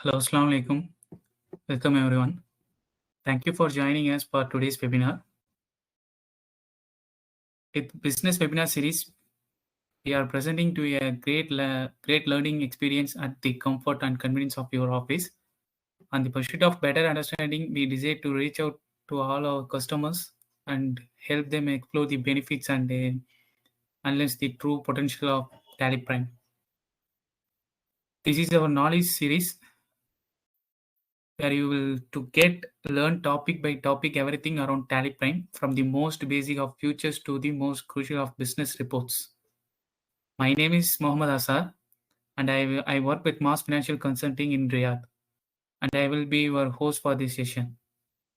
Hello, Assalamu alaikum. Welcome everyone. Thank you for joining us for today's webinar. With Business Webinar Series, we are presenting to you a great learning experience at the comfort and convenience of your office. On the pursuit of better understanding, we decide to reach out to all our customers and help them explore the benefits and unleash the true potential of TallyPrime. This is our knowledge series where you will learn topic by topic everything around TallyPrime, from the most basic of futures to the most crucial of business reports. My name is Mohammad Asar, and I work with Mass Financial Consulting in Riyadh, and I will be your host for this session.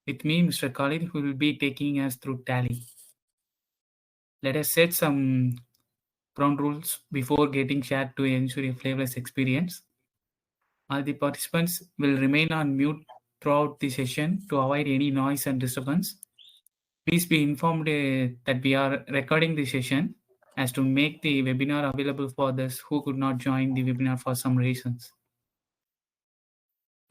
With me, Mr. Khalid, who will be taking us through Tally. Let us set some ground rules before getting shared to ensure a flavorless experience. All the participants will remain on mute throughout the session to avoid any noise and disturbance. Please be informed that we are recording the session as to make the webinar available for those who could not join the webinar for some reasons.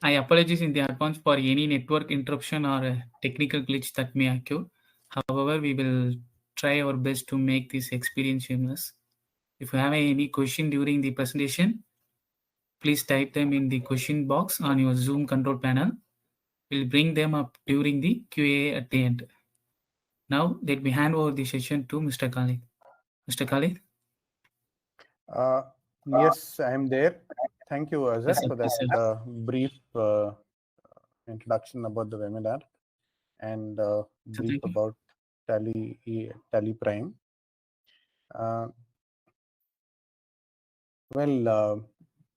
I apologize in the advance for any network interruption or technical glitch that may occur. However, we will try our best to make this experience seamless. If you have any question during the presentation, please type them in the question box on your Zoom control panel. We'll bring them up during the QA at the end. Now, let me hand over the session to Mr. Khalid. Mr. Khalid? Yes, I am there. Thank you, Azhar, Yes, for yes, sir. that brief introduction about the webinar and brief Thank you. about TallyPrime.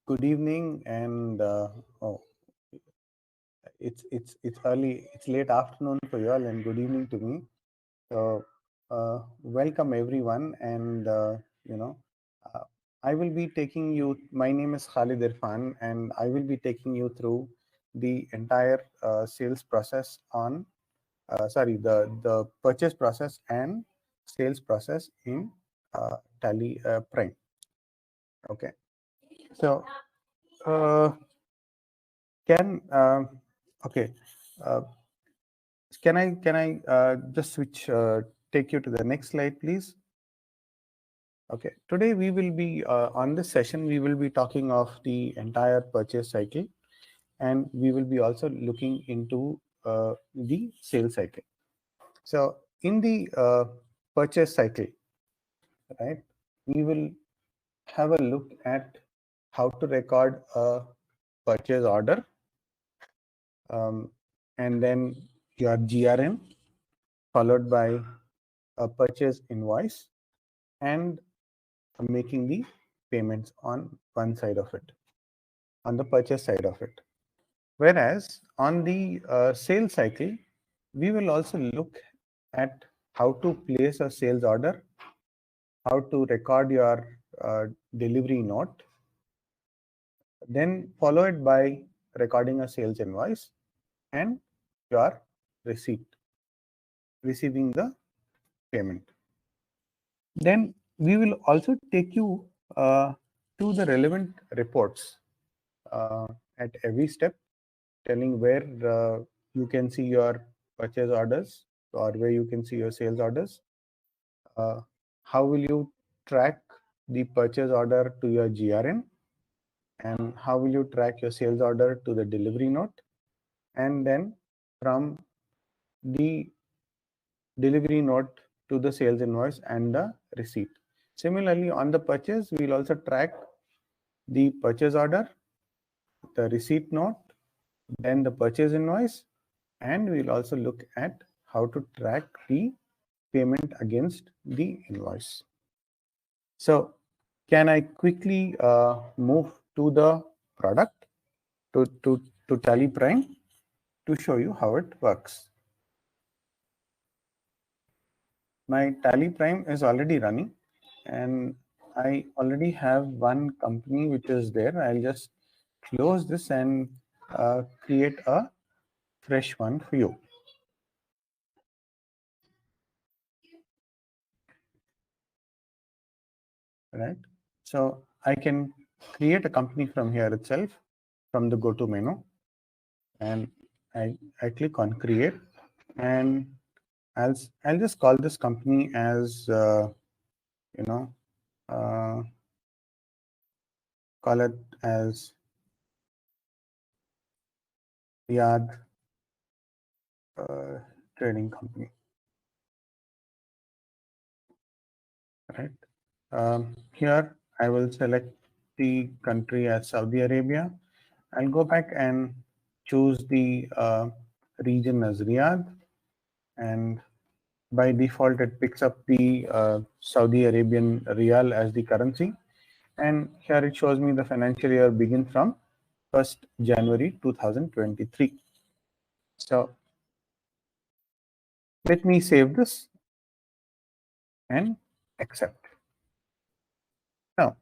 Good evening, and it's early. It's late afternoon for you all, and good evening to me. So, welcome everyone, and I will be taking you. My name is Khalid Irfan, and I will be taking you through the entire sales process on, the purchase process and sales process in TallyPrime. Okay, so can I just switch? Take you to the next slide, please. Okay, today we will be on this session, we will be talking of the entire purchase cycle, and we will be also looking into the sales cycle. So in the purchase cycle, right, we will have a look at how to record a purchase order, and then your GRN, followed by a purchase invoice, and making the payments on one side of it, on the purchase side of it. Whereas on the sales cycle, we will also look at how to place a sales order, how to record your delivery note, then followed by recording a sales invoice and your receipt, receiving the payment. Then we will also take you to the relevant reports at every step, telling where you can see your purchase orders or where you can see your sales orders. How will you track the purchase order to your GRN, and how will you track your sales order to the delivery note, and then from the delivery note to the sales invoice and the receipt. Similarly, on the purchase, we will also track the purchase order, the receipt note, then the purchase invoice, and we will also look at how to track the payment against the invoice. So can I quickly move to the product, to TallyPrime, to show you how it works. My TallyPrime is already running, and I already have one company which is there. I'll just close this and create a fresh one for you. Right. So I can create a company from here itself, from the go-to menu, and I click on create, and I'll just call this company as you know uh, call it as Riyadh Trading Company, right? Here I will select the country as Saudi Arabia. I'll go back and choose the region as Riyadh, and by default it picks up the Saudi Arabian Riyal as the currency, and here it shows me the financial year begins from 1st January 2023. So let me save this and accept. Now,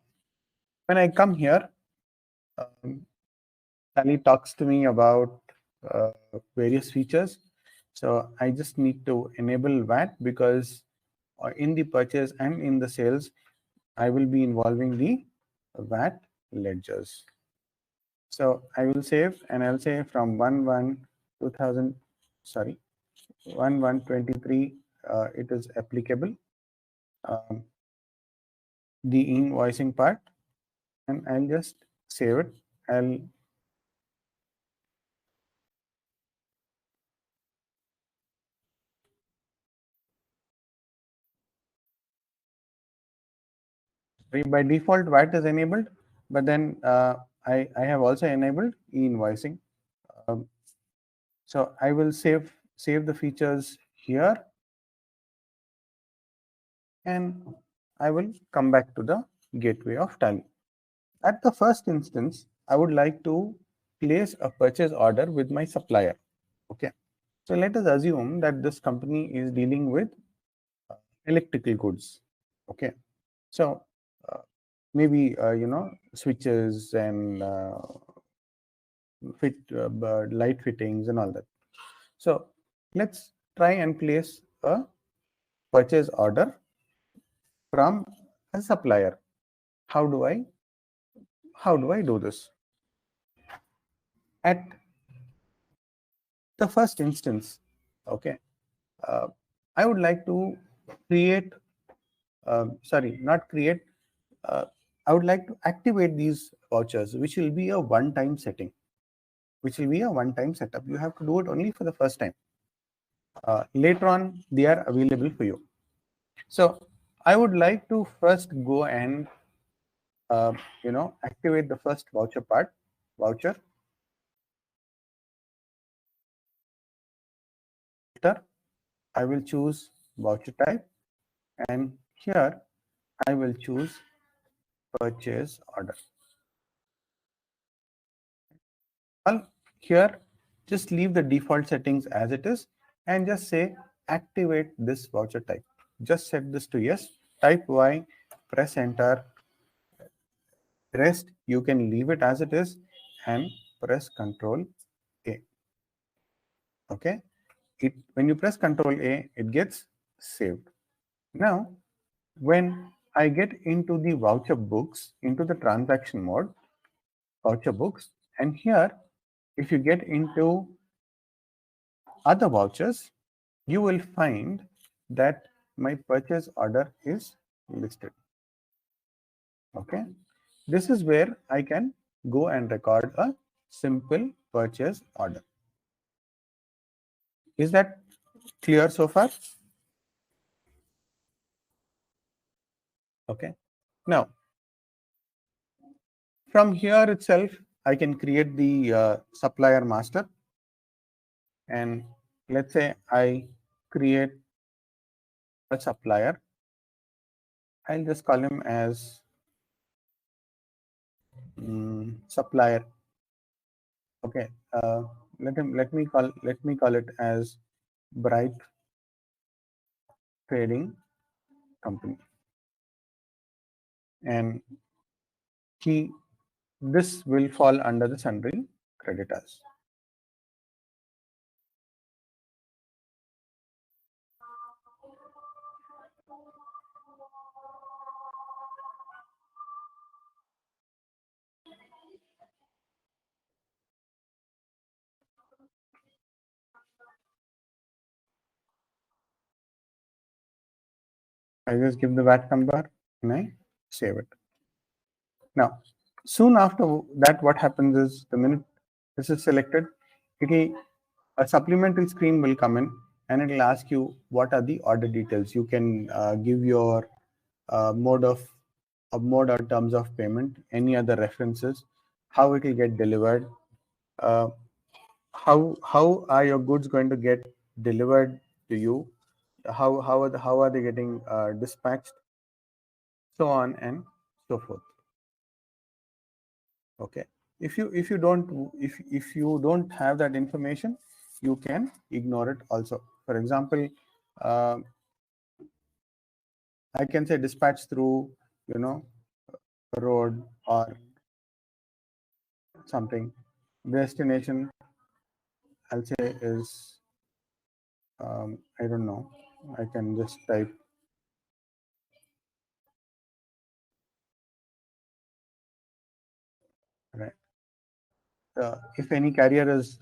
when I come here, Tally talks to me about various features. So I just need to enable VAT because in the purchase and in the sales, I will be involving the VAT ledgers. So I will save, and I'll say from 1/1/2000, sorry, 1/1/23, it is applicable, um, the invoicing part, and I'll just save it. I'll by default VAT is enabled, but then I have also enabled e-invoicing. Um, so I will save the features here, and I will come back to the gateway of Tally. At the first instance, I would like to place a purchase order with my supplier. Okay. So let us assume that this company is dealing with electrical goods. Okay. So maybe switches and light fittings and all that. So let's try and place a purchase order from a supplier. How do I do this? At the first instance, okay, I would like to create, sorry, not create, I would like to activate these vouchers, which will be a one-time setting, which will be a one-time setup. You have to do it only for the first time. Later on, they are available for you. So I would like to first go and activate the first voucher. Later, I will choose voucher type, and here I will choose purchase order. Well, here just leave the default settings as it is and just say activate this voucher type. Just set this to yes, type Y, press enter. Rest you can leave it as it is and press Control A. Okay, when you press Control A, it gets saved. Now, when I get into the voucher books, into the transaction mode, voucher books, and here, if you get into other vouchers, you will find that my purchase order is listed. Okay, this is where I can go and record a simple purchase order. Is that clear so far? Okay. Now, from here itself, I can create the supplier master. And let's say I create a supplier. I'll just call him as supplier. Okay. Let me call it as Bright Trading Company. And this will fall under the sundry creditors. I just give the VAT number and I save it. Now, soon after that, what happens is the minute this is selected, it'll a supplementary screen will come in and it'll ask you what are the order details. You can give your mode of mode or terms of payment, any other references, how it will get delivered, uh, how are your goods going to get delivered to you, how are they getting dispatched, so on and so forth. Okay, if you don't have that information, you can ignore it also. For example, uh, I can say dispatch through, you know, road or something. Destination, I'll say is, I don't know. I can just type, right. If any carrier is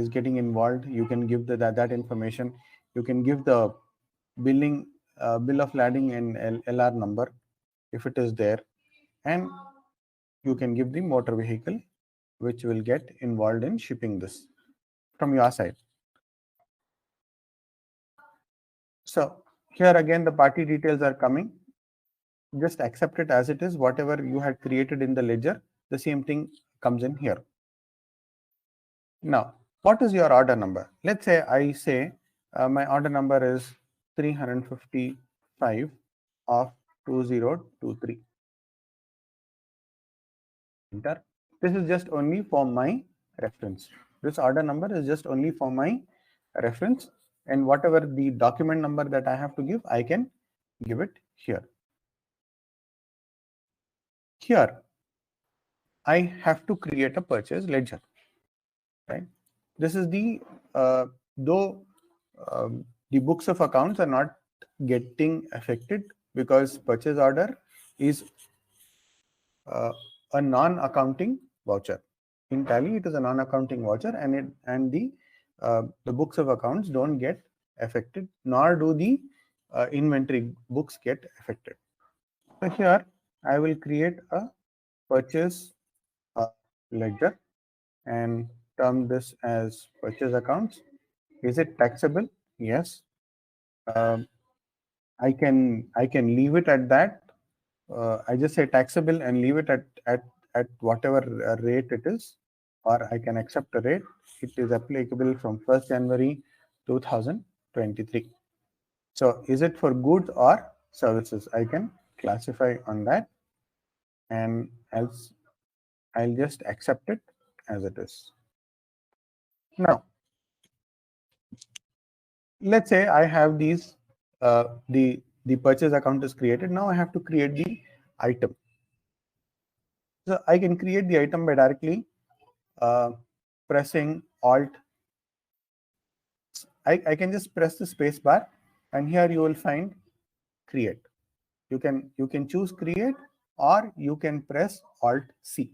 getting involved, you can give that information. You can give the billing bill of lading and LR number if it is there, and you can give the motor vehicle which will get involved in shipping this from your side. So here again the party details are coming. Just accept it as it is. Whatever you had created in the ledger, the same thing comes in here. Now, what is your order number? Let's say I say my order number is 355 of 2023. Enter. This is just only for my reference. This order number is just only for my reference, and whatever the document number that I have to give, I can give it here. Here, I have to create a purchase ledger, right? This is the, though the books of accounts are not getting affected because purchase order is a non-accounting voucher. In Tally, it is a non-accounting voucher, and the books of accounts don't get affected, nor do the inventory books get affected. So here I will create a purchase ledger and term this as purchase accounts. Is it taxable? Yes. Um, I can leave it at that. I just say taxable and leave it at whatever rate it is, or I can accept a rate. It is applicable from 1st January 2023. So is it for goods or services? I can classify on that, and else I'll just accept it as it is. Now, let's say I have these, the purchase account is created. Now I have to create the item. So I can create the item by directly pressing Alt. I can just press the space bar, and here you will find create. You can choose create, or you can press Alt C.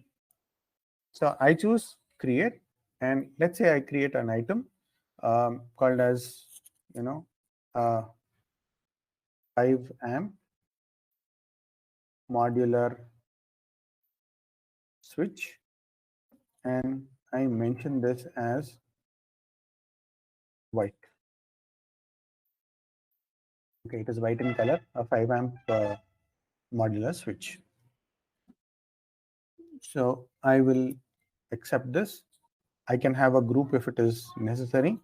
So I choose create, and let's say I create an item called as, you know, 5 amp modular switch, and I mention this as white. Okay, it is white in color, a 5 amp modular switch. So I will accept this. I can have a group if it is necessary.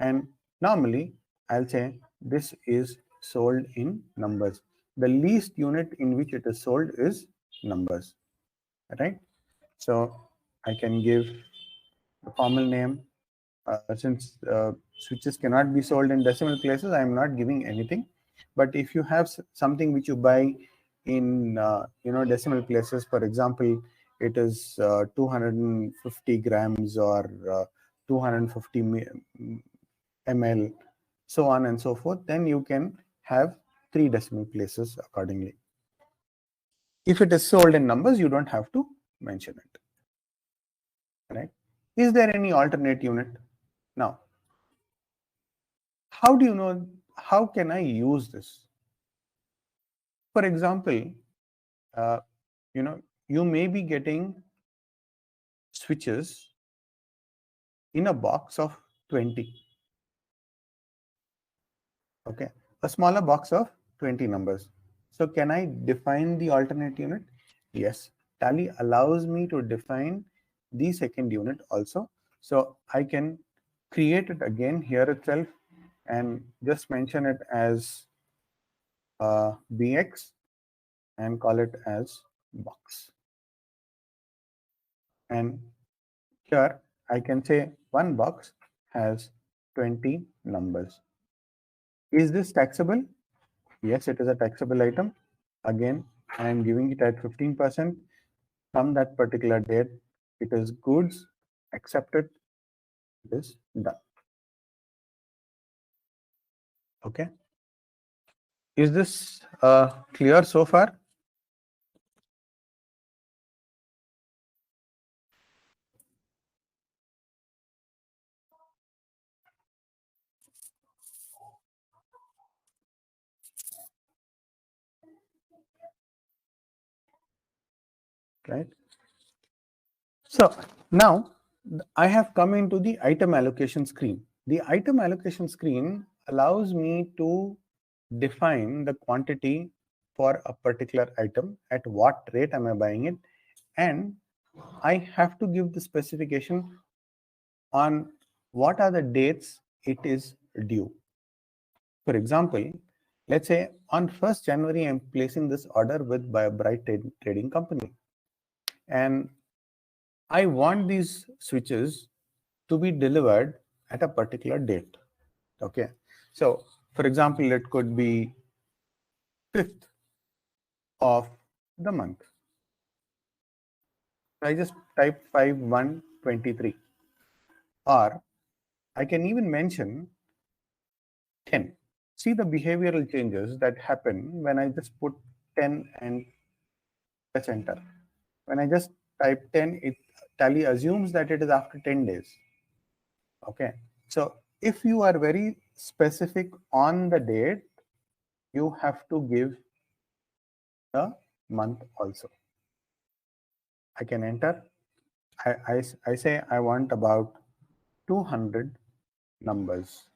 And normally I'll say this is sold in numbers. The least unit in which it is sold is numbers, right? So I can give the formal name. Since switches cannot be sold in decimal places, I am not giving anything. But if you have something which you buy in decimal places, for example, it is 250 grams or 250 ml, so on and so forth, then you can have 3 decimal places accordingly. If it is sold in numbers, you don't have to mention it, right? Is there any alternate unit? Now, how do you know, how can I use this? For example, uh, you may be getting switches in a box of 20. Okay, a smaller box of 20 numbers. So can I define the alternate unit? Yes, Tally allows me to define the second unit also. So I can create it again here itself and just mention it as bx and call it as box. And here I can say one box has 20 numbers. Is this taxable? Yes, it is a taxable item. Again, I am giving it at 15% from that particular date. It is goods, accepted, it is done. Okay. Is this clear so far? Right. So now I have come into the item allocation screen. The item allocation screen allows me to define the quantity for a particular item, at what rate am I buying it, and I have to give the specification on what are the dates it is due. For example, let's say on 1st January, I'm placing this order with by a Bright Trading Company, and I want these switches to be delivered at a particular date. Okay, so for example, it could be 5th of the month. I just type 5/1/23, or I can even mention 10. See the behavioral changes that happen when I just put 10 and press enter. When I just type 10, it Tally assumes that it is after 10 days. Okay. So if you are very specific on the date, you have to give the month also. I can enter. I say I want about 200 numbers.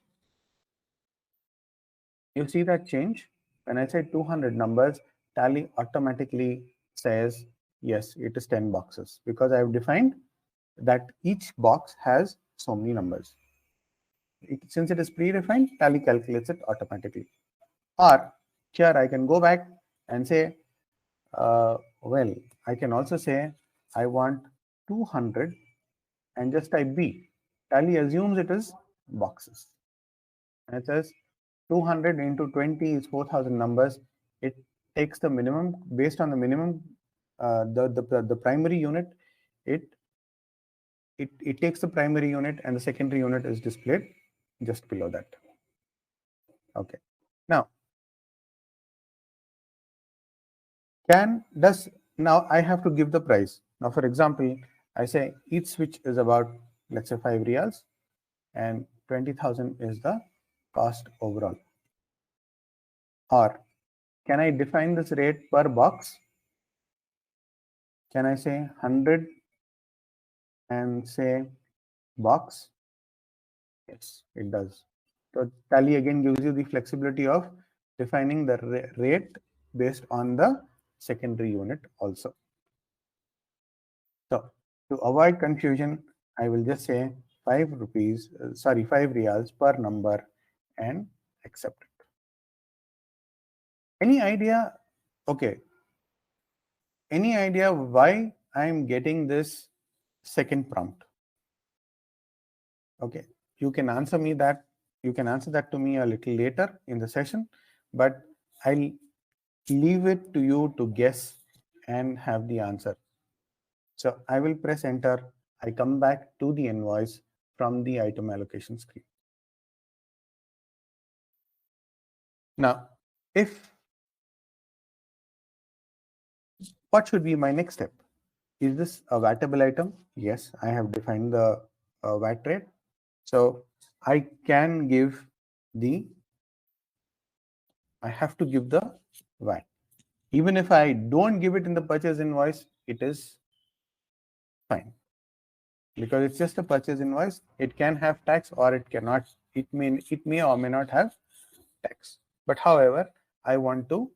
You see that change? When I say 200 numbers, Tally automatically says, yes, it is 10 boxes, because I have defined that each box has so many numbers. Since it is predefined, Tally calculates it automatically. Or here I can go back and say, well, I can also say I want 200 and just type B. Tally assumes it is boxes. And it says 200 into 20 is 4,000 numbers. It takes the minimum based on the minimum, the primary unit. It takes the primary unit, and the secondary unit is displayed just below that. Okay. Now, now I have to give the price. Now, for example, I say each switch is about, let's say, 5 reals, and 20,000 is the cost overall. Or can I define this rate per box? Can I say 100 and say box? Yes, it does. So Tally again gives you the flexibility of defining the rate based on the secondary unit also. So to avoid confusion, I will just say 5 rupees, 5 reals per number, and accept it. Any idea? Okay. Any idea why I am getting this second prompt? Okay, you can answer me that. You can answer that to me a little later in the session, but I'll leave it to you to guess and have the answer. So I will press enter. I come back to the invoice from the item allocation screen. Now, what should be my next step? Is this a VATable item? Yes, I have defined the VAT rate. So I can give I have to give the VAT. Even if I don't give it in the purchase invoice, it is fine, because it's just a purchase invoice. It can have tax or it cannot. It may or may not have tax. But however, I want to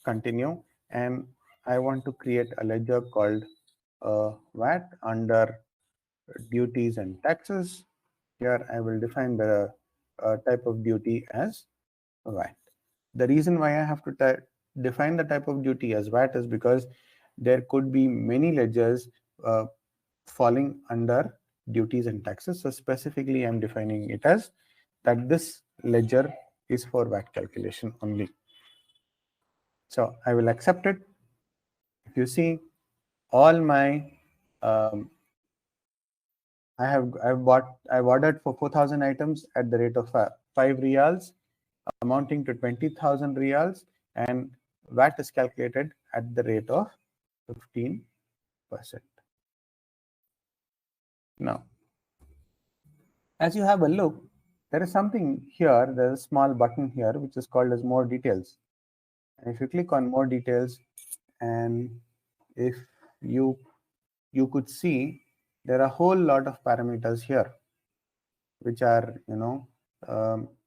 continue, and I want to create a ledger called VAT under duties and taxes. Here I will define the type of duty as VAT. The reason why I have to define the type of duty as VAT is because there could be many ledgers falling under duties and taxes. So specifically, I'm defining it as that this ledger is for VAT calculation only. So I will accept it. If you see, all my I've ordered for 4,000 items at the rate of 5 riyals, amounting to 20,000 riyals, and VAT is calculated at the rate of 15%. Now, as you have a look, there is something here. There's a small button here which is called as more details. And if you click on more details, and if you could see, there are a whole lot of parameters here which are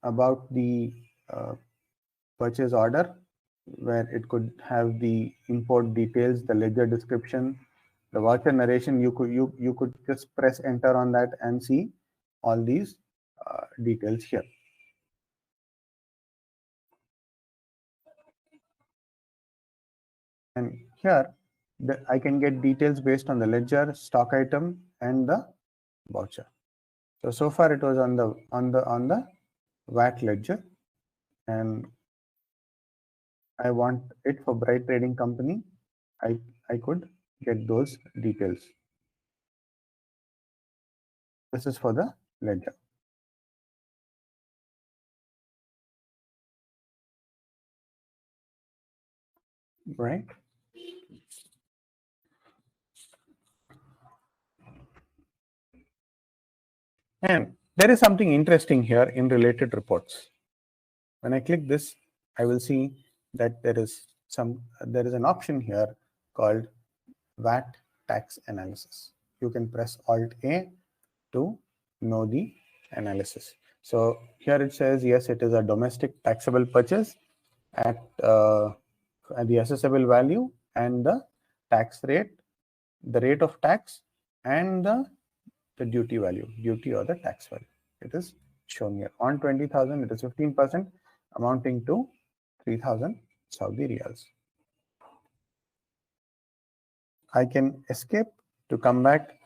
about the purchase order, where it could have the import details, the ledger description, the voucher narration. You could just press enter on that and see all these details here. And here I can get details based on the ledger, stock item, and the voucher. So far it was on the VAT ledger, and I want it for Bright Trading Company. I could get those details. This is for the ledger. Right. And there is something interesting here in related reports. When I click this, I will see that there is an option here called VAT tax analysis. You can press Alt A to know the analysis. So here it says, yes, it is a domestic taxable purchase at the assessable value, and the tax rate, the rate of tax, and the duty value, duty or the tax value. It is shown here. On 20,000, it is 15%, amounting to 3,000 Saudi riyals. I can escape to come back.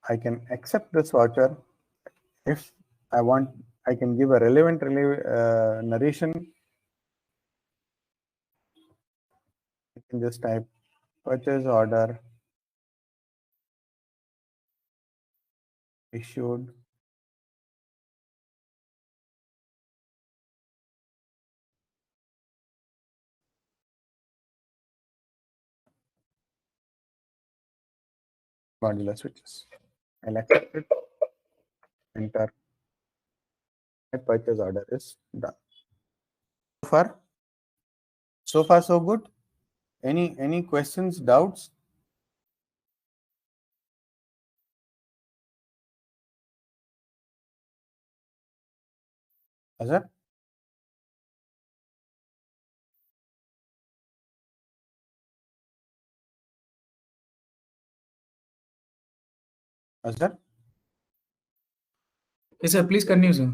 I can accept this voucher. If I want, I can give a relevant narration. I can just type purchase order issued modular switches. I'll accept it. Enter. My purchase order is done. So far so good. Any questions, doubts? Azhar? Azhar? Yes, sir. Please continue, sir.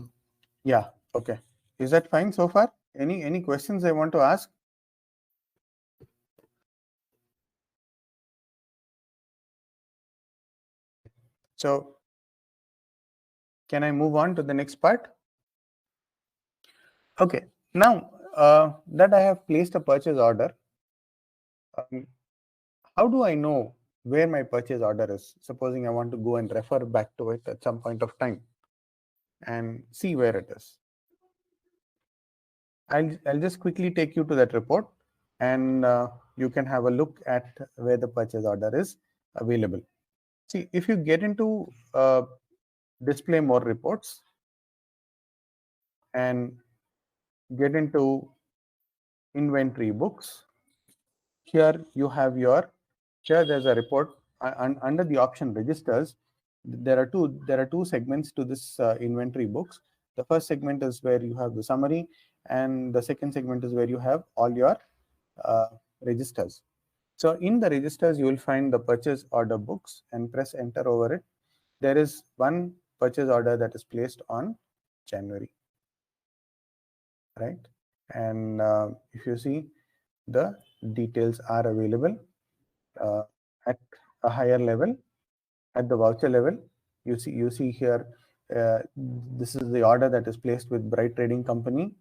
Yeah. Okay. Is that fine so far? Any questions I want to ask? So can I move on to the next part? Okay. Now that I have placed a purchase order, how do I know where my purchase order is? Supposing I want to go and refer back to it at some point of time and see where it is. I'll just quickly take you to that report, and you can have a look at where the purchase order is available. See, if you get into display more reports and get into inventory books, here you have your, here there's a report under the option registers. There are two segments to this inventory books. The first segment is where you have the summary, and the second segment is where you have all your registers. So in the registers, you will find the purchase order books and press enter over it. There is one purchase order that is placed on January, right? And if you see, the details are available at a higher level. At the voucher level, you see here, this is the order that is placed with Bright Trading Company.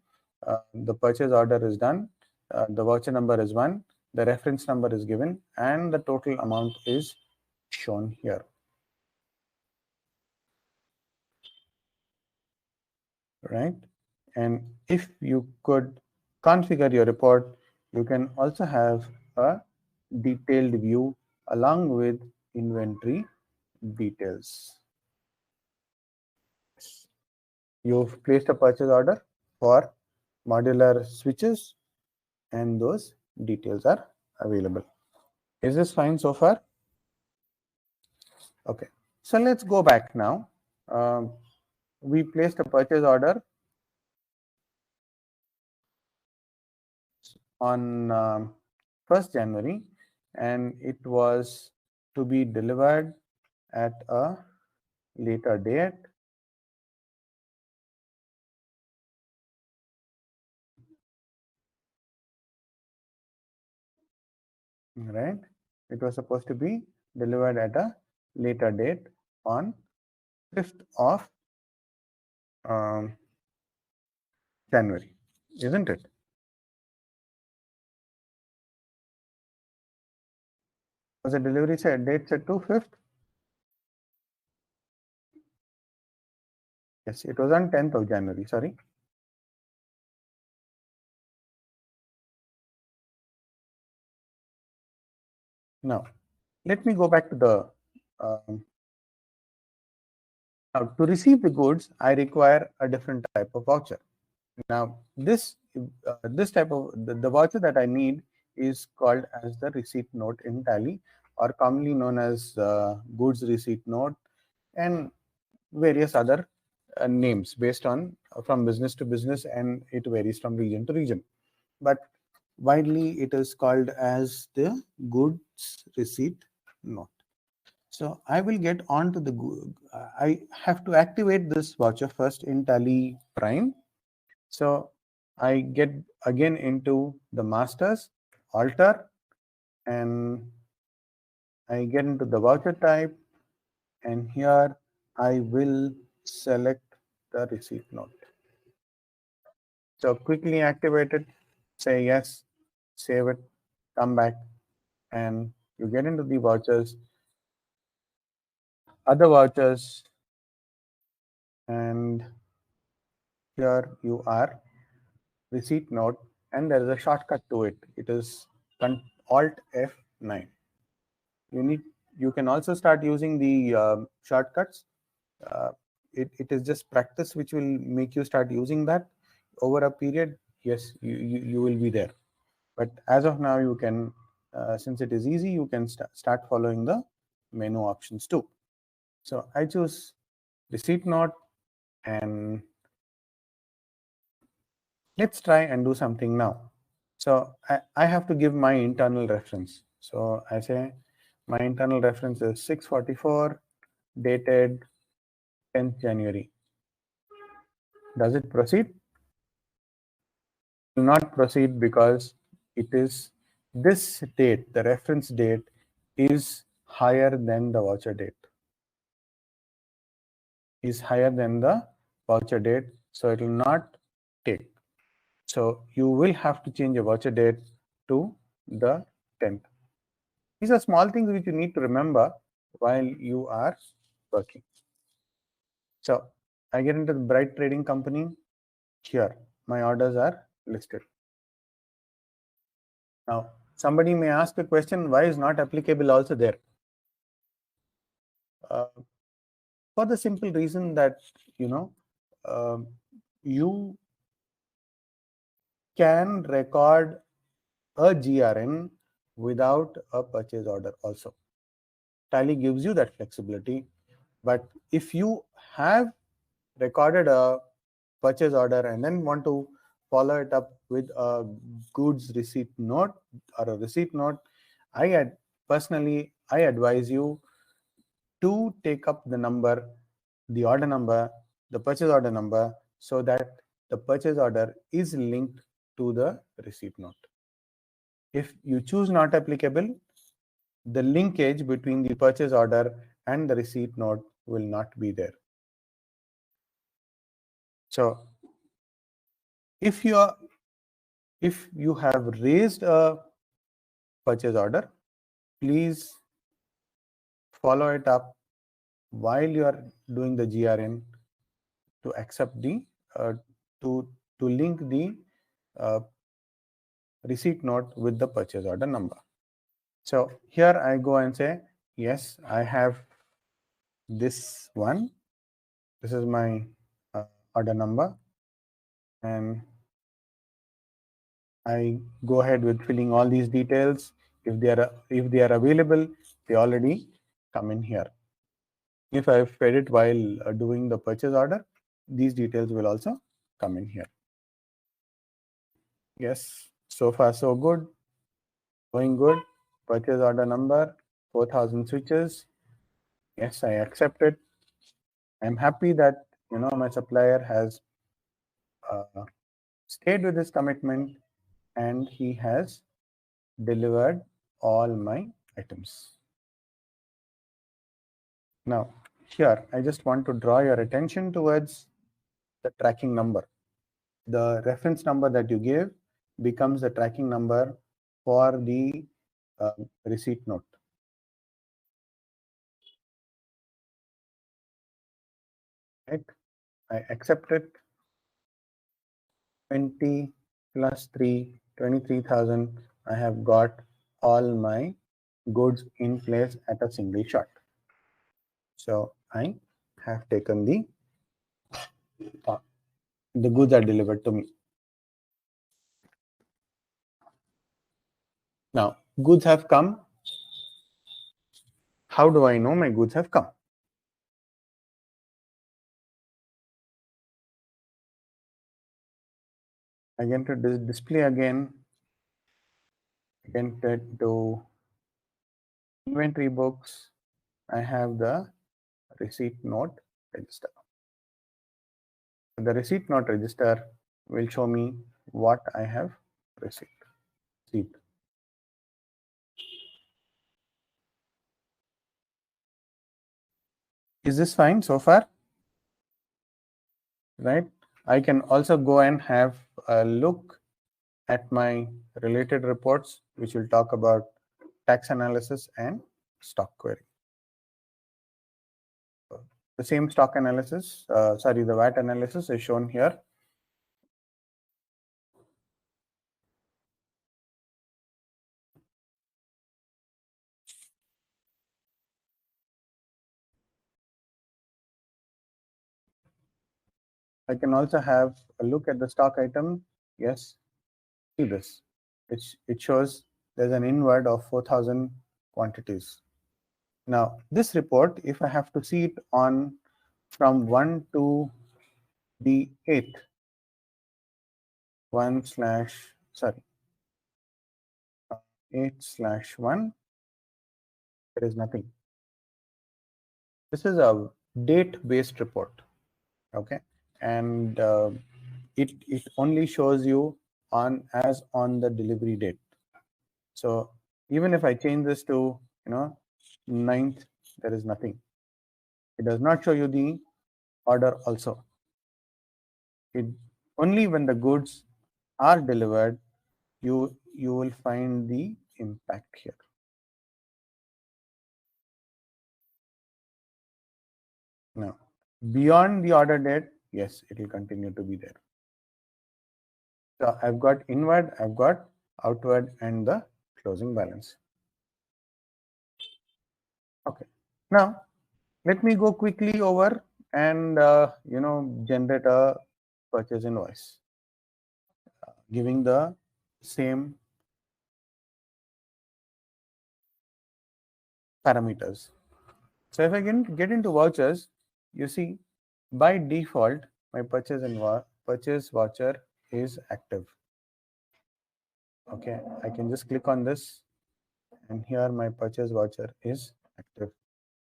The purchase order is done. The voucher number is 1. The reference number is given, and the total amount is shown here. Right? And if you could configure your report, you can also have a detailed view along with inventory details. You've placed a purchase order for modular switches, and those details are available. Is this fine so far? Okay, so let's go back now. We placed a purchase order on 1st January, and it was to be delivered at a later date. Right? It was supposed to be delivered at a later date on 5th of January, isn't it? Was the delivery date set to 5th? Yes, it was on 10th of January, sorry. Now, let me go back to the, now to receive the goods, I require a different type of voucher. Now, this type of, the voucher that I need is called as the receipt note in Tally, or commonly known as goods receipt note, and various other names based on from business to business, and it varies from region to region. But widely it is called as the goods receipt note. So I will get on to the, I have to activate this voucher first in TallyPrime. So I get again into the masters, alter, and I get into the voucher type, and here I will select the receipt note. So quickly activate it, say yes, save it, come back, and you get into the vouchers, other vouchers, and here you are, receipt note, and there is a shortcut to it. It is Alt F9. You can also start using the shortcuts. It is just practice which will make you start using that over a period. Yes, you will be there, but as of now you can, since it is easy, you can start following the menu options too. So I choose receipt note, and let's try and do something now. So I have to give my internal reference. So I say my internal reference is 644 dated 10th January. Does it proceed? Will not proceed because it is this date, the reference date is higher than the voucher date. Is higher than the voucher date, so it will not take. So you will have to change your voucher date to the 10th. These are small things which you need to remember while you are working. So I get into the Bright Trading Company. Here, my orders are listed. Now, somebody may ask a question, why is not applicable also there? For the simple reason that, you can record a GRN without a purchase order also. Tally gives you that flexibility. But if you have recorded a purchase order and then want to follow it up with a goods receipt note or a receipt note, personally I advise you to take up the number, the order number, the purchase order number, so that the purchase order is linked to the receipt note. If you choose not applicable, the linkage between the purchase order and the receipt note will not be there. So if you have raised a purchase order, please follow it up while you are doing the GRN to accept the to link the receipt note with the purchase order number. So here I go and say, yes, I have this one. This is my order number, and I go ahead with filling all these details. If they are available, they already come in here. If I fed it while doing the purchase order, these details will also come in here. Yes, so far so good. Going good. Purchase order number 4,000 switches. Yes, I accept it. I'm happy that my supplier has stayed with his commitment and he has delivered all my items. Now, here I just want to draw your attention towards the tracking number. The reference number that you give becomes the tracking number for the receipt note. Right? I accept it. 20 plus 3, 23,000. I have got all my goods in place at a single shot. So I have taken the goods are delivered to me. Now, goods have come. How do I know my goods have come? Again, to display again, again to inventory books, I have the receipt note register. The receipt note register will show me what I have received. Is this fine so far? Right? I can also go and have a look at my related reports, which will talk about tax analysis and stock query. The same stock analysis, the VAT analysis is shown here. I can also have a look at the stock item. Yes, see this. It shows there's an inward of 4,000 quantities. Now, this report, if I have to see it on from 1 to the 8th, 8/1, there is nothing. This is a date-based report, okay, and it only shows you on the delivery date. So even if I change this to 9th, there is nothing. It does not show you the order also. It only when the goods are delivered, you will find the impact here. Now, beyond the order date, yes, it will continue to be there. So I've got inward, I've got outward, and the closing balance. Okay. Now, let me go quickly over and generate a purchase invoice, giving the same parameters. So if I can get into vouchers, you see by default my purchase voucher is active. Okay, I can just click on this and here my purchase voucher is active.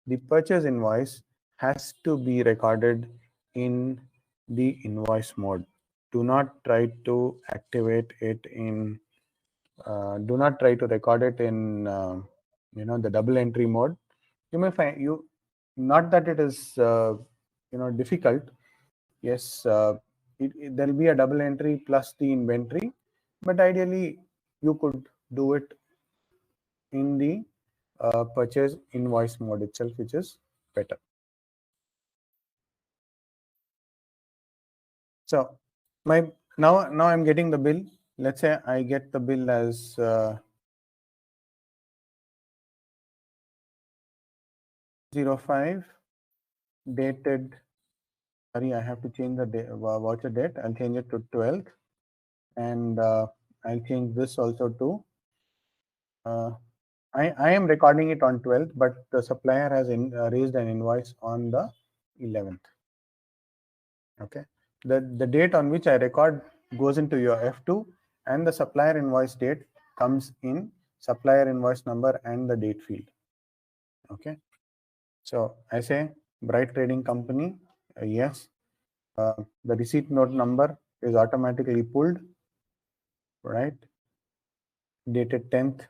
The purchase invoice has to be recorded in the invoice mode. Do not try to activate it in do not try to record it in the double entry mode. You may find you not that it is difficult. Yes, there will be a double entry plus the inventory, but ideally you could do it in the purchase invoice mode itself, which is better. So my now I'm getting the bill. Let's say I get the bill as 05 dated. Sorry, I have to change the voucher date. I'll change it to 12th, and I'll change this also to. I am recording it on 12th, but the supplier has raised an invoice on the 11th. Okay, the date on which I record goes into your F2, and the supplier invoice date comes in supplier invoice number and the date field. Okay, so I say Bright Trading Company, yes. The receipt note number is automatically pulled, right? Dated 10th,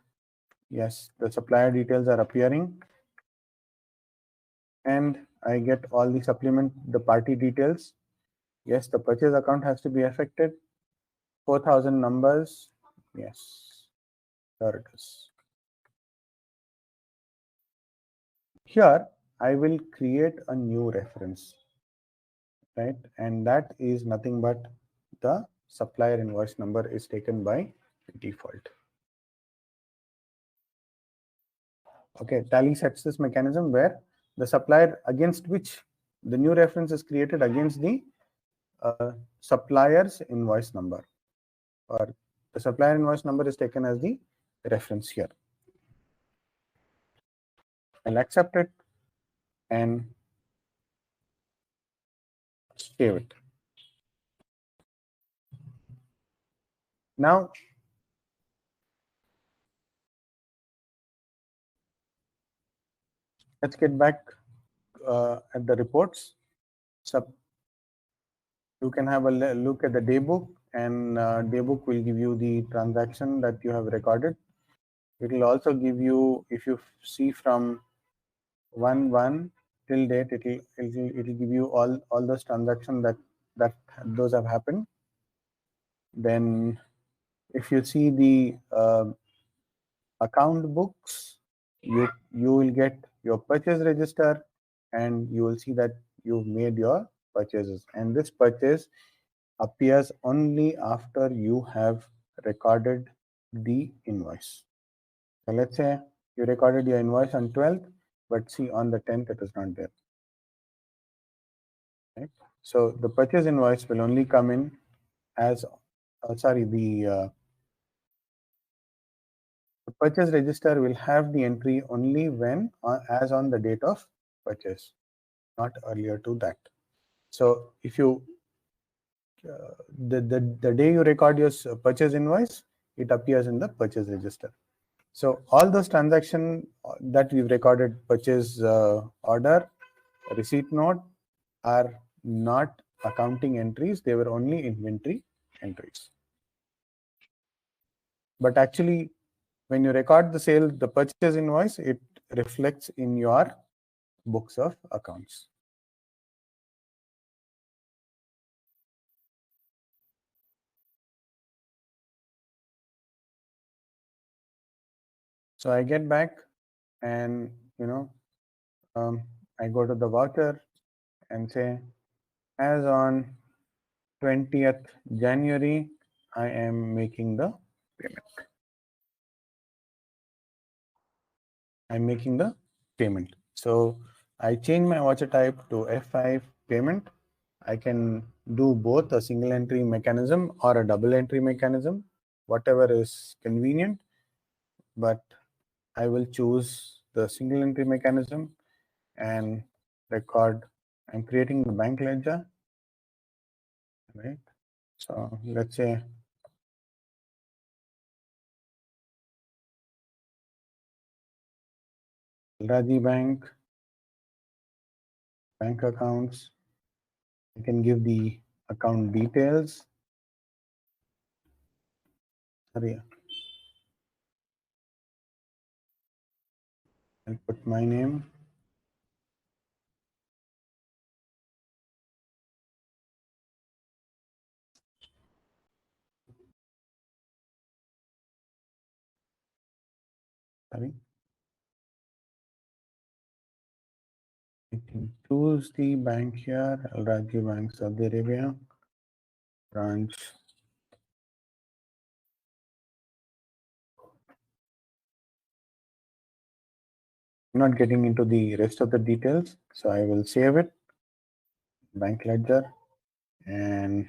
yes. The supplier details are appearing, and I get all the supplement, the party details. Yes, the purchase account has to be affected. 4,000 numbers, yes, there it is. Here I will create a new reference, right? And that is nothing but the supplier invoice number is taken by default. Okay, Tally sets this mechanism where the supplier against which the new reference is created against the supplier's invoice number, or the supplier invoice number is taken as the reference here. I'll accept it and save it. Now let's get back at the reports. So you can have a look at the daybook, and daybook will give you the transaction that you have recorded. It will also give you, if you see from 1/1 till date, it'll give you all those transactions that those have happened. Then if you see the account books, you will get your purchase register, and you will see that you've made your purchases, and this purchase appears only after you have recorded the invoice. So let's say you recorded your invoice on 12th, but see on the 10th it is not there. Right? So the purchase invoice will only come in as the purchase register will have the entry only when as on the date of purchase, not earlier to that. So if you the day you record your purchase invoice, it appears in the purchase register. So all those transactions that we've recorded, purchase order, receipt note, are not accounting entries. They were only inventory entries. But actually, when you record the sale, the purchase invoice, it reflects in your books of accounts. So I get back, and I go to the voucher and say, as on 20th January, I am making the payment. I'm making the payment. So I change my voucher type to F5 payment. I can do both a single entry mechanism or a double entry mechanism, whatever is convenient, but I will choose the single entry mechanism and record. I'm creating the bank ledger, right? So let's say Raji Bank, bank accounts. I can give the account details. Sorry, I'll put my name. Sorry. I can choose the bank here, Al Rajhi Bank, Saudi Arabia, branch. I'm not getting into the rest of the details, so I will save it, bank ledger, and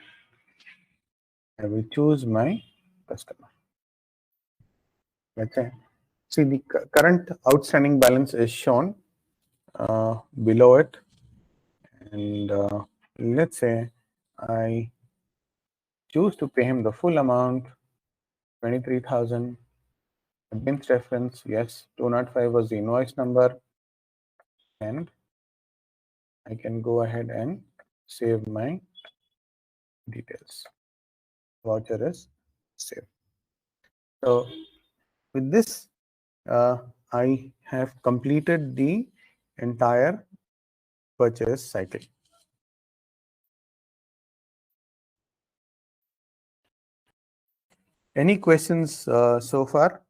I will choose my customer. Let's say, see the current outstanding balance is shown below it, and let's say I choose to pay him the full amount, 23,000. Against reference, yes, 205 was the invoice number, and I can go ahead and save my details. Voucher is saved. So with this, I have completed the entire purchase cycle. Any questions so far?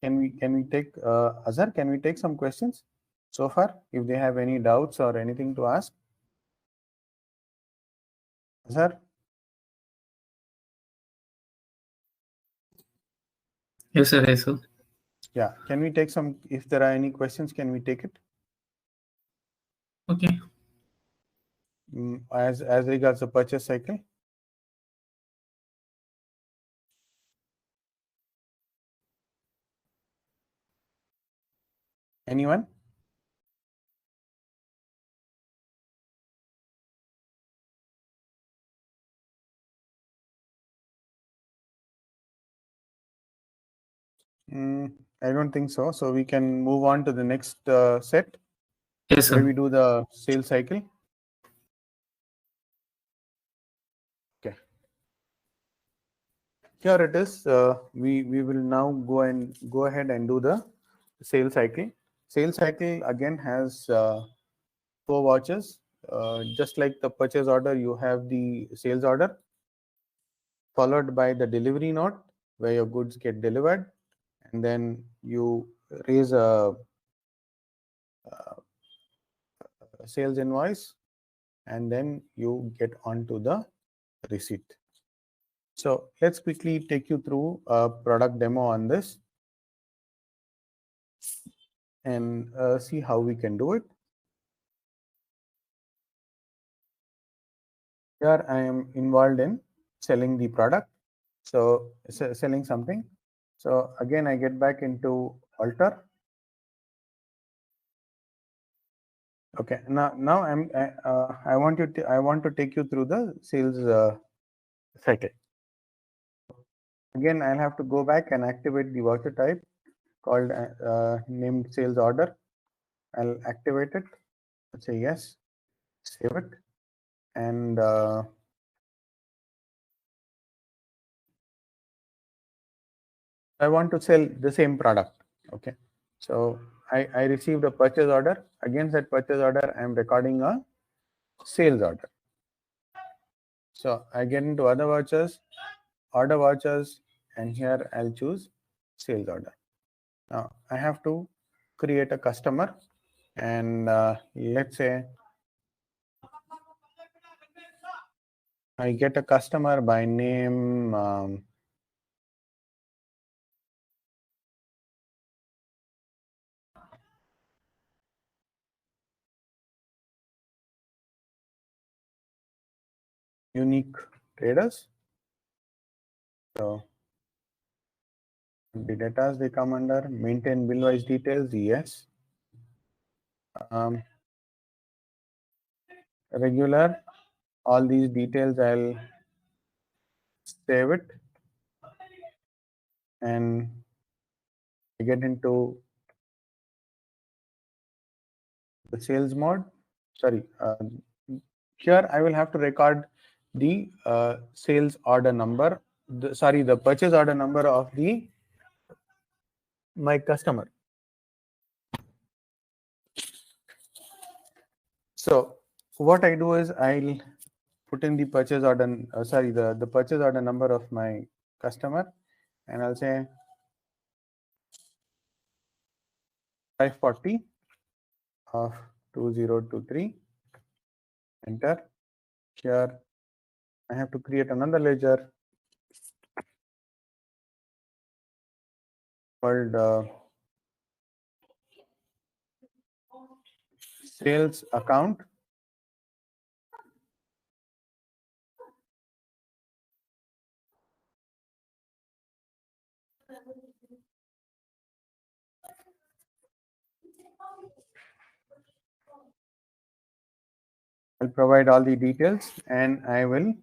Can we take Azhar? Can we take some questions so far? If they have any doubts or anything to ask, Azhar. Yes, sir. Yes, sir. Yeah. Can we take some? If there are any questions, can we take it? Okay. As regards the purchase cycle. Anyone? I don't think so. So we can move on to the next set Yes, where sir. we do the sales cycle. Okay. Here it is. We will now go ahead and do the sales cycle. Sales cycle again has 4 vouchers. Just like the purchase order, you have the sales order, followed by the delivery note where your goods get delivered, and then you raise a sales invoice, and then you get onto the receipt. So let's quickly take you through a product demo on this and see how we can do it. Here I am involved in selling the product, so selling something. So again, I get back into Alter. Okay, now I want to take you through the sales cycle. Again, I'll have to go back and activate the voucher type called named sales order. I'll activate it. Let's say yes, save it, and I want to sell the same product. Okay, so I received a purchase order. Against that purchase order, I'm recording a sales order. So I get into other vouchers, order vouchers, and here I'll choose sales order. Now I have to create a customer, and let's say I get a customer by name Unique Traders. So The data they come under maintain bill wise details. Yes. Regular, all these details I'll save it and get into the sales mode. Sorry, here I will have to record the sales order number. The purchase order number of my customer. So what I do is I'll put in the purchase order, the purchase order number of my customer, and I'll say 540 of 2023. Enter. Here I have to create another ledger called sales account. I'll provide all the details and I will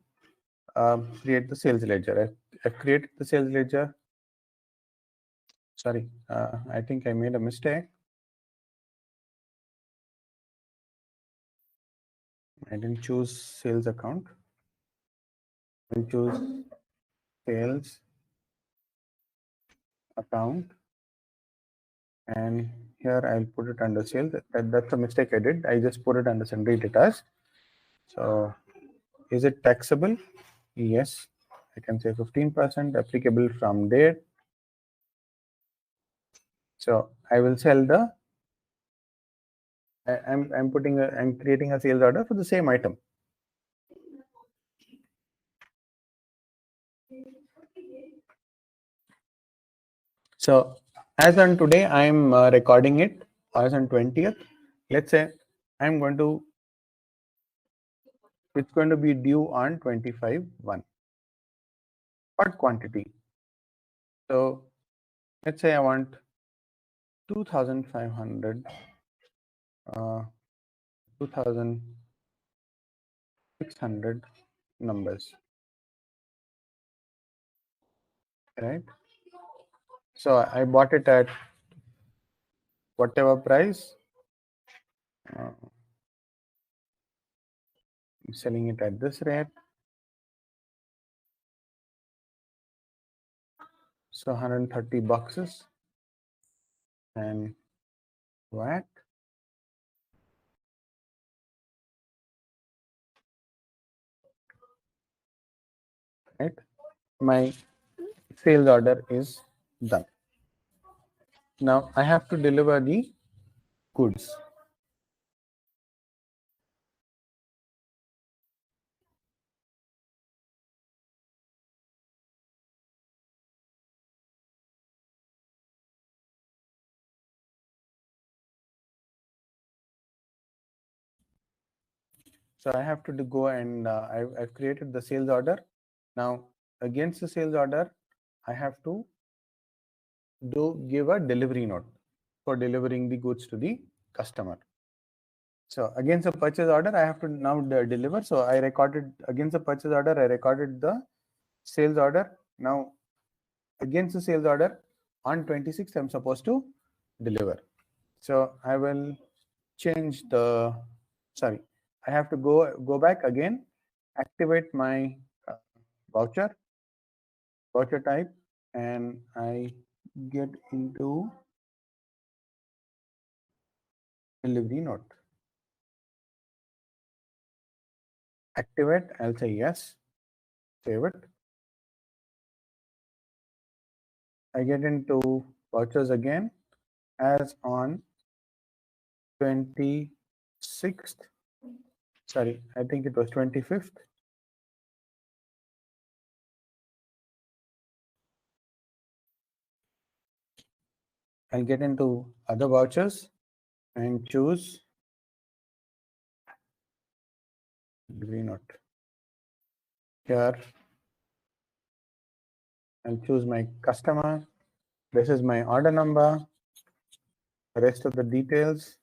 create the sales ledger. I've created the sales ledger. Sorry, I think I made a mistake. I didn't choose sales account. I'll choose sales account, and here I'll put it under sales. That's a mistake I did. I just put it under sundry debtors. So is it taxable? Yes, I can say 15% applicable from date. So I will sell the. I'm creating a sales order for the same item. So as on today, I'm recording it as on 20th. Let's say I'm going to. It's going to be due on 25/1. What quantity? So let's say I want 2,500, 2,600 numbers, right? So I bought it at whatever price. I'm selling it at this rate. So 130 boxes and VAT. Right? My sales order is done. Now I have to deliver the goods. So I have to go and I've created the sales order. Now against the sales order, I have to give a delivery note for delivering the goods to the customer. So against the purchase order, I have to now deliver. So I recorded against the purchase order, I recorded the sales order. Now against the sales order on 26th, I'm supposed to deliver. So I will change the, sorry, I have to go back again, activate my voucher type, and I get into delivery note. Activate, I'll say yes, save it. I get into vouchers again as on 26th. Sorry, I think it was 25th. I'll get into other vouchers and choose delivery note. Here, I'll choose my customer. This is my order number. The rest of the details.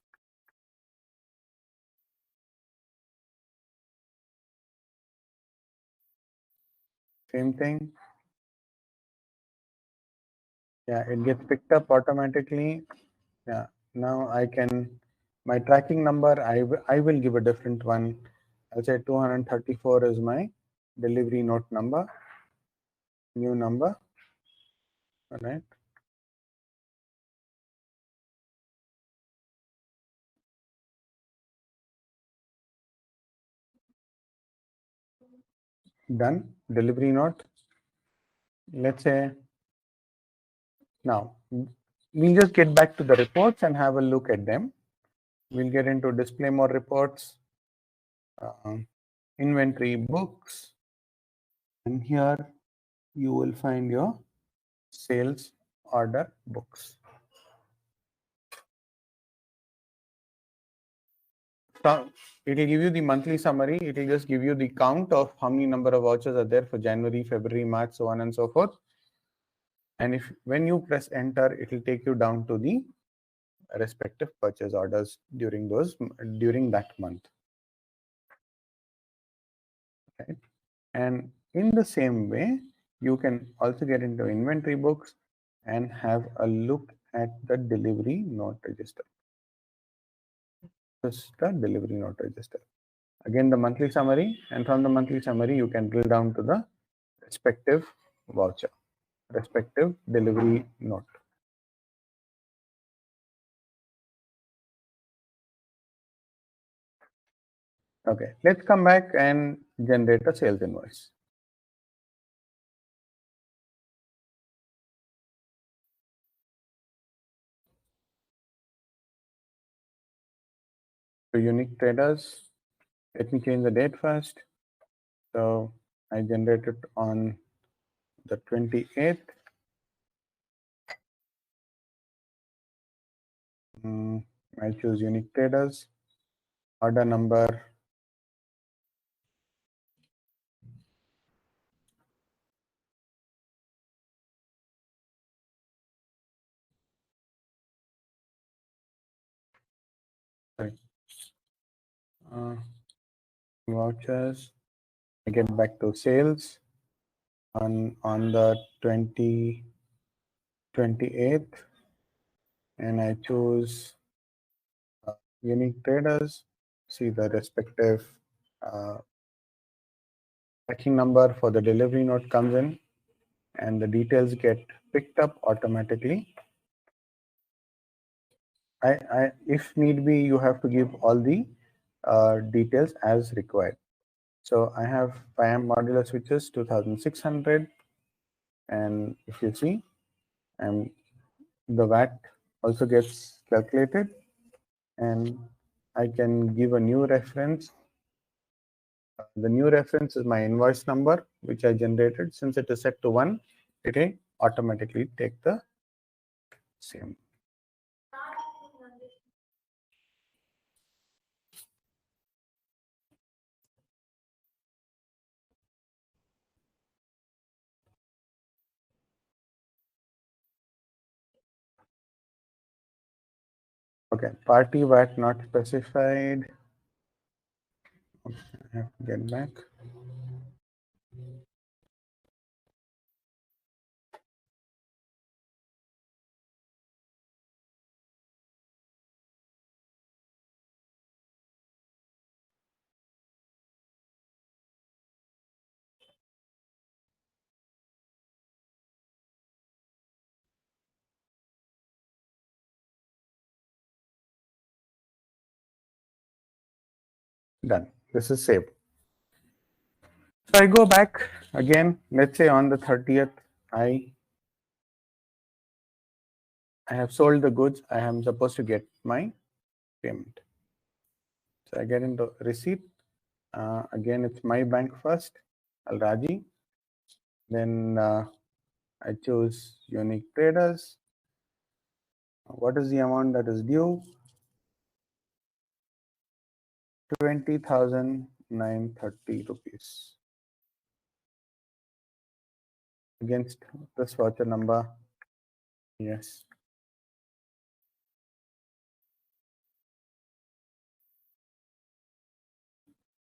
Same thing. Yeah, it gets picked up automatically. Yeah, now I can, my tracking number, I will give a different one. I'll say 234 is my delivery note number, new number. All right. Done. Delivery note. Let's say now we'll just get back to the reports and have a look at them. We'll get into display more reports, inventory books, and here you will find your sales order books. So it will give you the monthly summary. It will just give you the count of how many number of vouchers are there for January, February, March, so on and so forth. And if when you press enter, it will take you down to the respective purchase orders during that month. Right? And in the same way, you can also get into inventory books and have a look at the delivery note register. Just the delivery note register. Again, the monthly summary, and from the monthly summary, you can drill down to the respective voucher, respective delivery note. Okay, let's come back and generate a sales invoice. So unique traders, let me change the date first. So I generated on the 28th. I choose unique traders, order number. Sorry. Vouchers. I get back to sales on the 28th, and I choose unique traders. See the respective tracking number for the delivery note comes in, and the details get picked up automatically. If need be, you have to give all the details as required. So I have 5 amp modular switches 2600, and if you see, the VAT also gets calculated, and I can give a new reference. The new reference is my invoice number, which I generated. Since it is set to 1, it will automatically take the same. Okay, party VAT not specified. Okay, I have to get back. Done. This is saved. So I go back again. Let's say on the 30th, I have sold the goods. I am supposed to get my payment. So I get into receipt. Again, it's my bank first, Al Raji. Then I choose unique traders. What is the amount that is due? 20,930 rupees against this voucher number. Yes.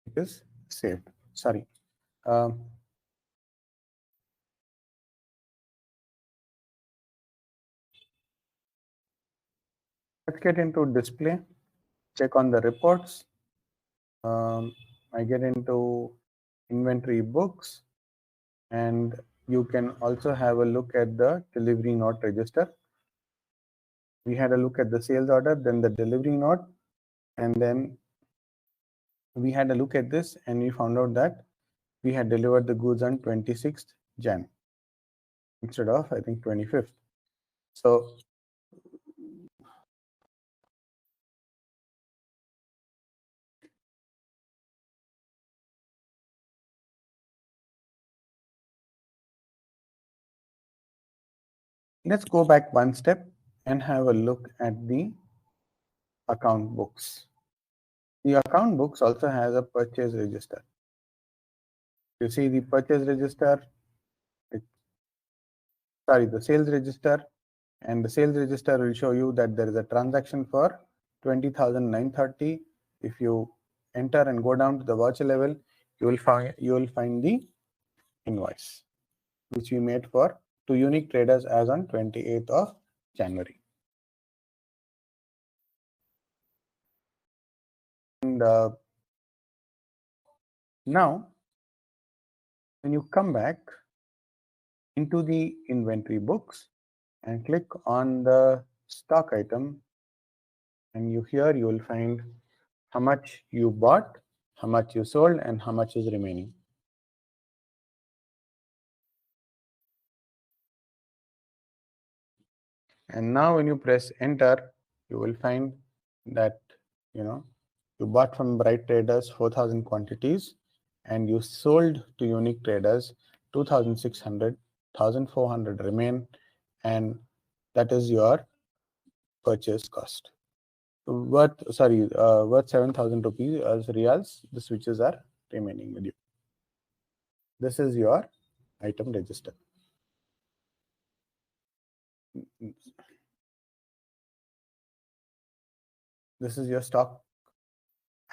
It is saved. Sorry. Um, let's get into display. Check on the reports. I get into inventory books, and you can also have a look at the delivery note register. We had a look at the sales order, then the delivery note, and then we had a look at this, and we found out that we had delivered the goods on 26th Jan instead of, I think, 25th. So let's go back one step and have a look at the account books. The account books also has a purchase register. You see the purchase register, the sales register, and the sales register will show you that there is a transaction for 20,930. If you enter and go down to the voucher level, you will find the invoice which we made for 2 unique traders as on 28th of January. And now when you come back into the inventory books and click on the stock item, and you will find how much you bought, how much you sold, and how much is remaining. And now when you press enter, you will find that you bought from Bright Traders 4,000 quantities, and you sold to unique traders 2,600, 1,400 remain, and that is your purchase cost. Worth 7,000 rupees as reals. The switches are remaining with you. This is your item register. This is your stock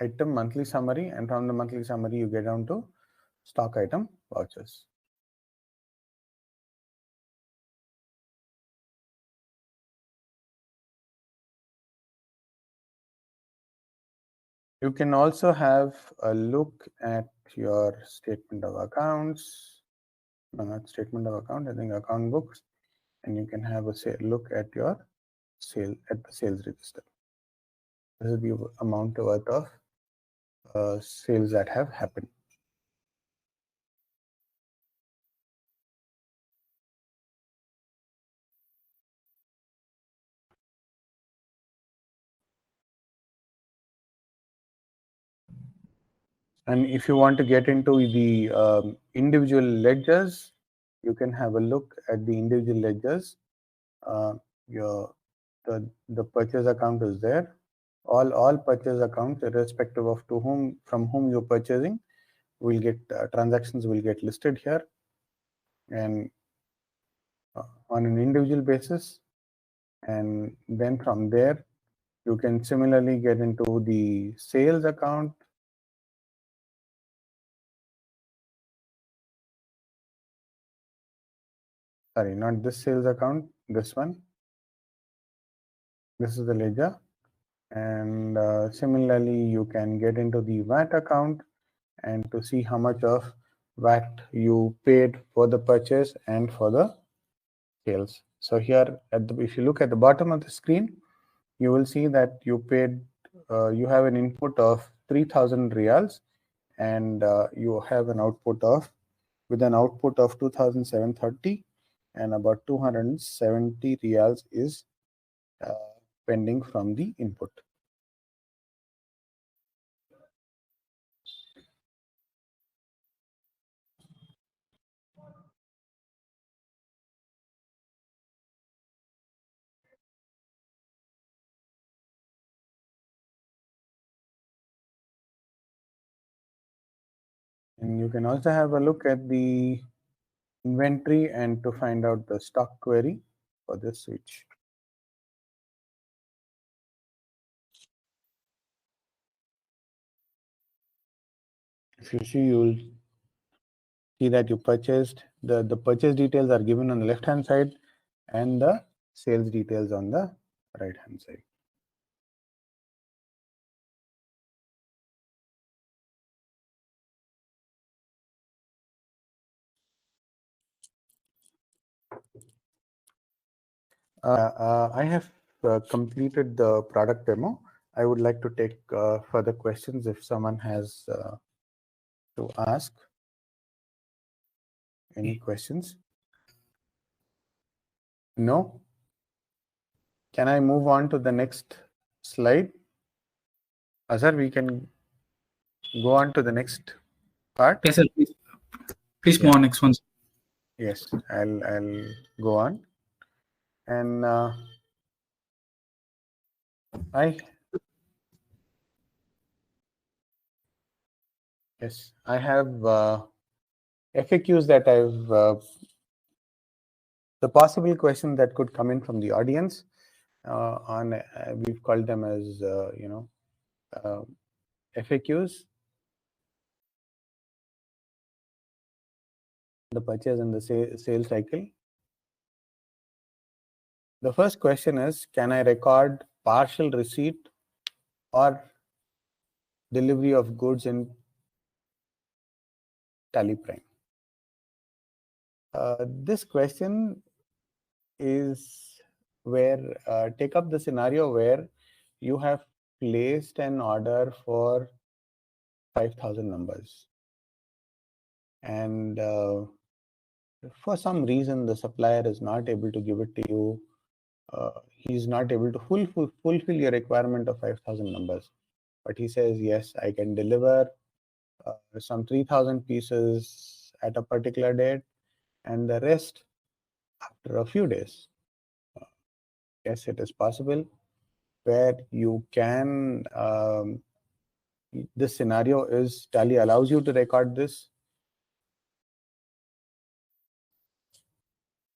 item monthly summary, and from the monthly summary you get down to stock item vouchers. You can also have a look at your statement of accounts. No, not statement of account, I think account books, and you can have a look at your the sales register. This is the amount worth of sales that have happened. And if you want to get into the individual ledgers, you can have a look at the individual ledgers. The purchase account is there. All purchase accounts, irrespective of from whom you're purchasing, will get transactions will get listed here, and on an individual basis. And then from there, you can similarly get into the sales account. Sorry, not this sales account, this one. This is the ledger. And similarly, you can get into the VAT account and to see how much of VAT you paid for the purchase and for the sales. So here, if you look at the bottom of the screen, you will see that you paid, you have an input of 3,000 reals, and you have an output of, with an output of 2,730, and about 270 reals is pending from the input. And you can also have a look at the inventory and to find out the stock query for this switch. If you see, you'll see that you purchased, the purchase details are given on the left hand side and the sales details on the right hand side. I have completed the product demo. I would like to take further questions if someone has to ask. Any questions? No? Can I move on to the next slide? Azhar, we can go on to the next part. Yes, sir. Please move on next one. Yes, I'll go on. And I have FAQs that I've the possible questions that could come in from the audience on we've called them as FAQs, the purchase and the sales cycle. The first question is, can I record partial receipt or delivery of goods in TallyPrime? This question is where take up the scenario where you have placed an order for 5,000 numbers, and for some reason the supplier is not able to give it to you. He's not able to fulfill your requirement of 5,000 numbers, but he says, yes, I can deliver some 3,000 pieces at a particular date and the rest after a few days. Yes, it is possible where you can this scenario is Tally allows you to record this,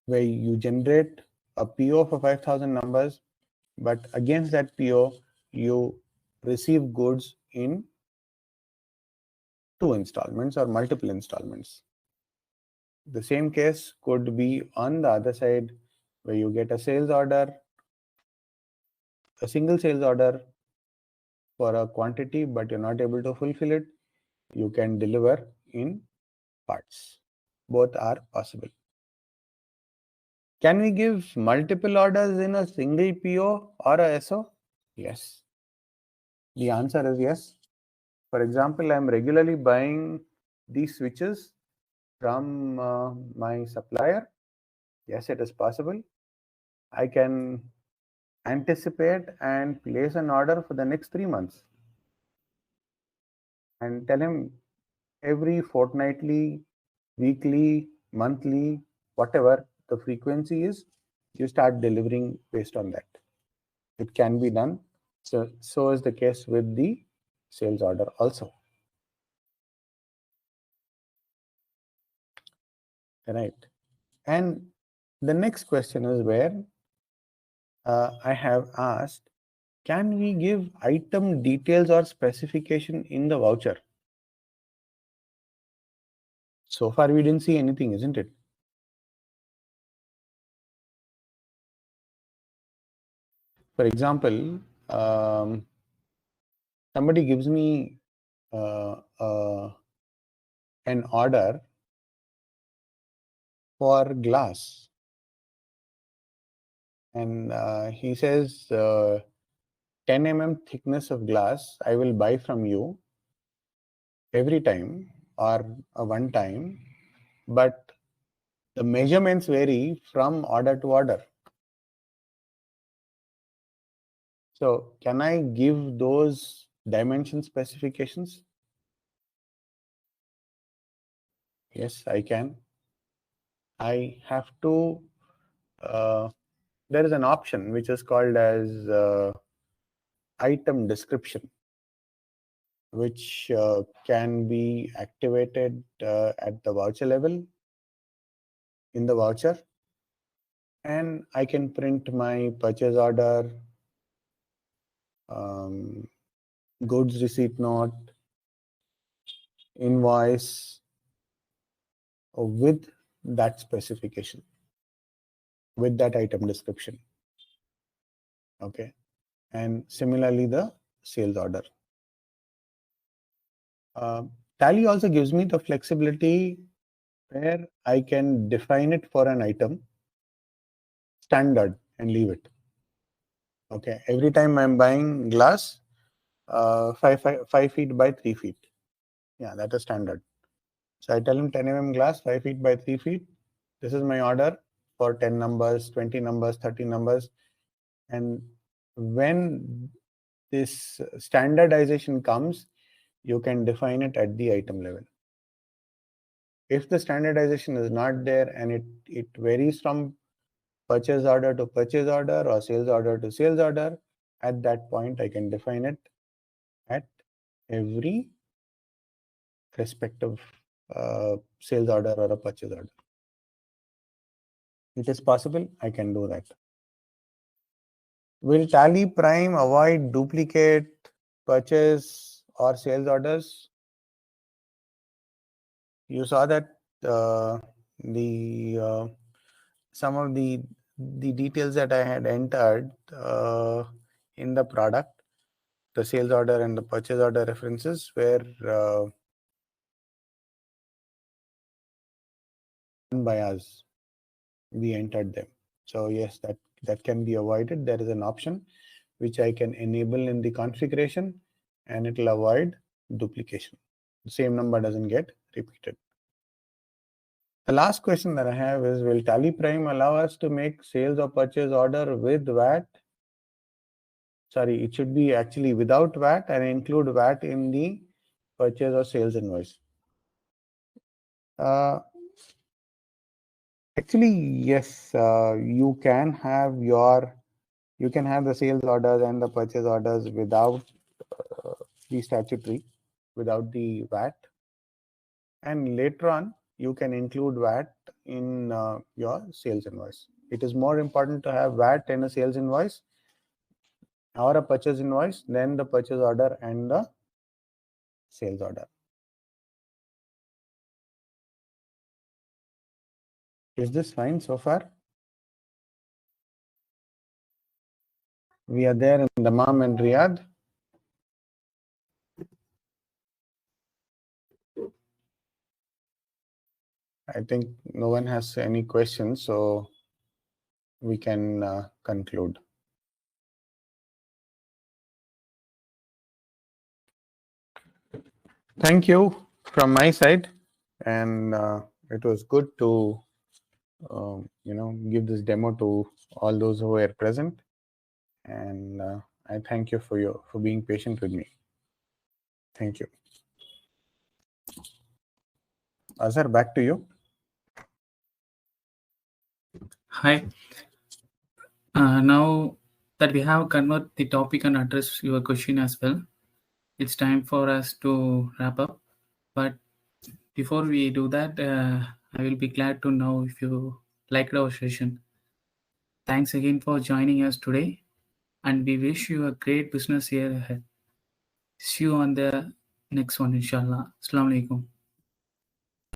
where you generate a PO for 5,000 numbers, but against that PO you receive goods in 2 installments or multiple installments. The same case could be on the other side, where you get a sales order, a single sales order for a quantity, but you're not able to fulfill it. You can deliver in parts. Both are possible. Can we give multiple orders in a single PO or a SO? Yes. The answer is yes. For example, I'm regularly buying these switches from my supplier. Yes, it is possible. I can anticipate and place an order for the next 3 months and tell him every fortnightly, weekly, monthly, whatever the frequency is, you start delivering based on that. It can be done. So is the case with the sales order also. Right. And the next question is where I have asked, can we give item details or specification in the voucher? So far, we didn't see anything, isn't it? For example, somebody gives me an order for glass, and he says 10 mm thickness of glass I will buy from you every time or one time, but the measurements vary from order to order. So can I give those dimension specifications? Yes, I can. I have to, there is an option which is called as item description, which can be activated at the voucher level in the voucher. and I can print my purchase order, goods receipt note, invoice with that specification, with that item description. Okay. And similarly, the sales order. Tally also gives me the flexibility where I can define it for an item standard and leave it. Okay. Every time I'm buying glass, 5 feet by 3 feet. Yeah, that is standard. So I tell him 10 mm glass, 5 feet by 3 feet. This is my order for 10 numbers, 20 numbers, 30 numbers. And when this standardization comes, you can define it at the item level. If the standardization is not there and it varies from purchase order to purchase order or sales order to sales order, at that point I can define it at every respective sales order or a purchase order. It is possible, I can do that. Will TallyPrime avoid duplicate purchase or sales orders? You saw that some of the details that I had entered in the product, the sales order and the purchase order references were done by us. We entered them. So yes, that can be avoided. There is an option which I can enable in the configuration, and it will avoid duplication. The same number doesn't get repeated. The last question that I have is, will TallyPrime allow us to make sales or purchase order with VAT? Sorry, it should be actually without VAT and include VAT in the purchase or sales invoice. Actually, yes, you can have the sales orders and the purchase orders without the statutory, without the VAT, and later on you can include VAT in your sales invoice. It is more important to have VAT in a sales invoice or a purchase invoice than the purchase order and the sales order. Is this fine so far? We are there in Dammam and Riyadh. I think no one has any questions, so we can conclude. Thank you from my side, and it was good to give this demo to all those who were present, and I thank you for being patient with me. Thank you. Azhar, back to you. Hi. Now that we have covered the topic and address your question as well, it's time for us to wrap up. But before we do that, I will be glad to know if you liked our session. Thanks again for joining us today, and we wish you a great business year ahead. See you on the next one, inshallah. Assalamu alaikum.